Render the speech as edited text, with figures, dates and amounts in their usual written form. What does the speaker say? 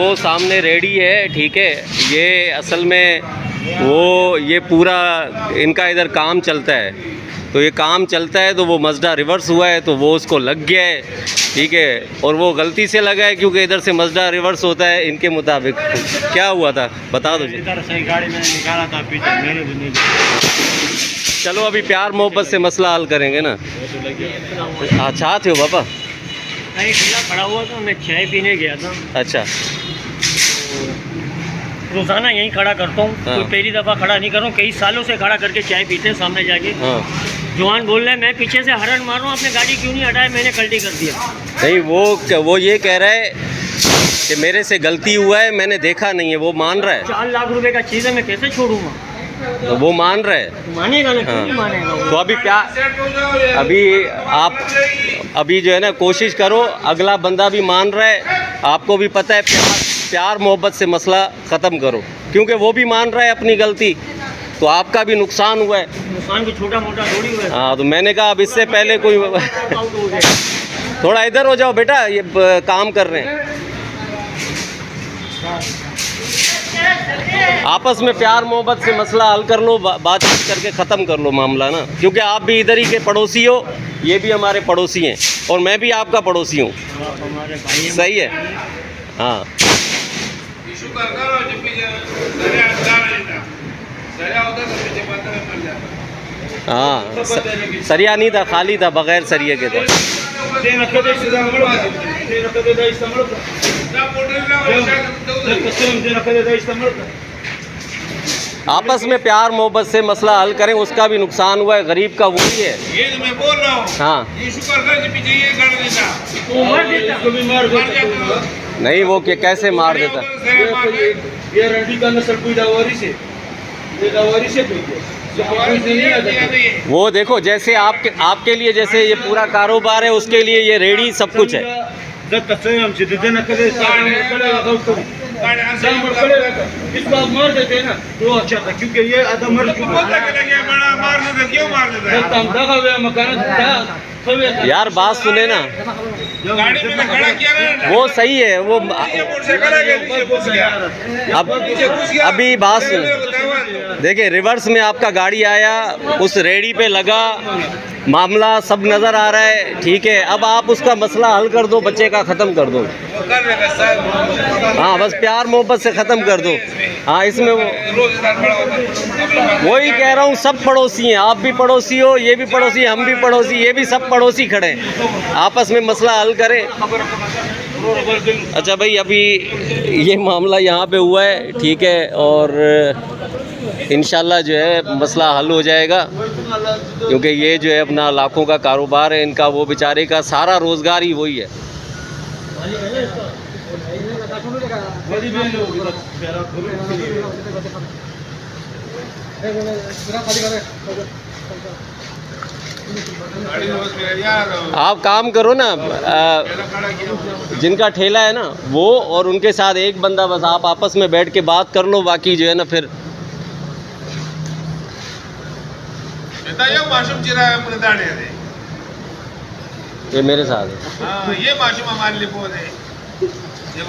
वो सामने रेडी है, ठीक है। ये असल में वो ये पूरा इनका इधर काम चलता है, तो ये काम चलता है तो वो मज़दा रिवर्स हुआ है तो वो उसको लग गया है, ठीक है। और वो गलती से लगा है क्योंकि इधर से मज़दा रिवर्स होता है इनके मुताबिक। क्या हुआ था बता दो जी। इधर से गाड़ी मैंने निकाला था, पीछे मैंने भी नहीं। चलो अभी प्यार मोहब्बत से मसला हल करेंगे ना। अच्छा थे हो पापा? नहीं, खड़ा हुआ था, मैं चाय पीने गया था। अच्छा, रोज़ाना यहीं खड़ा करता हूँ। हाँ। कोई पहली दफ़ा खड़ा नहीं कर रहा हूँ, कई सालों से खड़ा करके चाय पीते हैं सामने जाके। हाँ। जवान बोल रहे हैं मैं पीछे से हॉर्न मार रहा हूँ, आपने गाड़ी क्यों नहीं हटाया, मैंने गलती कर दिया। नहीं, वो ये कह रहा है कि मेरे से गलती हुआ है, मैंने देखा नहीं है, वो मान रहा है। 4 लाख रुपए का चीज़ है, मैं कैसे छोड़ूंगा? तो वो मान रहा है। मानेगा ना, क्यों हाँ। नहीं मानेगा वो? तो अभी आप अभी जो है ना कोशिश करो, अगला बंदा भी मान रहा है, आपको भी पता है, प्यार मोहब्बत से मसला ख़त्म करो, क्योंकि वो भी मान रहा है अपनी गलती, तो आपका भी नुकसान हुआ है। नुकसान भी छोटा मोटा थोड़ी हुआ है। हाँ, तो मैंने कहा अब इससे पहले कोई थोड़ा इधर हो जाओ बेटा, ये काम कर रहे हैं। आपस में प्यार मोहब्बत से मसला हल कर लो, बातचीत करके ख़त्म कर लो मामला ना, क्योंकि आप भी इधर ही के पड़ोसी हो, ये भी हमारे पड़ोसी हैं और मैं भी आपका पड़ोसी हूँ। सही है। हाँ, हाँ, सरिया नहीं था, खाली था, बगैर सरिये के था। आपस में प्यार मोहब्बत से मसला हल करें, उसका भी नुकसान हुआ है, गरीब का वही है। ये तो मैं बोल रहा हूँ। हाँ, पीछे ये कर देता, नहीं वो कैसे मार देता? ये रंडी का नस्ल कोई दावरी से वो देखो, जैसे आपके लिए जैसे ये पूरा कारोबार है, उसके लिए ये रेडी सब कुछ है। इसको आप मार देते हैं ना तो अच्छा था, क्योंकि ये आधा मर क्यों मार देता है। यार बात सुने ना, गाड़ी में खड़ा किया वो सही है। वो अभी बात सुन, देखिए रिवर्स में आपका गाड़ी आया, उस रेडी पे लगा, मामला सब नज़र आ रहा है, ठीक है। अब आप उसका मसला हल कर दो, बच्चे का ख़त्म कर दो। हाँ, बस प्यार मोहब्बत से ख़त्म कर दो। हाँ, इसमें वही कह रहा हूँ, सब पड़ोसी हैं, आप भी पड़ोसी हो, ये भी पड़ोसी, हम भी पड़ोसी, ये भी सब पड़ोसी खड़े हैं, आपस में मसला हल करें। अच्छा भाई, अभी ये मामला यहाँ पे हुआ है, ठीक है, और इंशाल्लाह जो है मसला हल हो जाएगा, क्योंकि ये जो है अपना लाखों का कारोबार है इनका, वो बेचारे का सारा रोज़गार ही वही है। आप काम करो ना, जिनका ठेला है ना वो और उनके साथ एक बंदा, बस आप आपस में बैठ के बात कर लो, बाकी जो है ना फिर ये मेरे साथ है। हाँ, ये माशूम हमारे लिए बहुत है। ये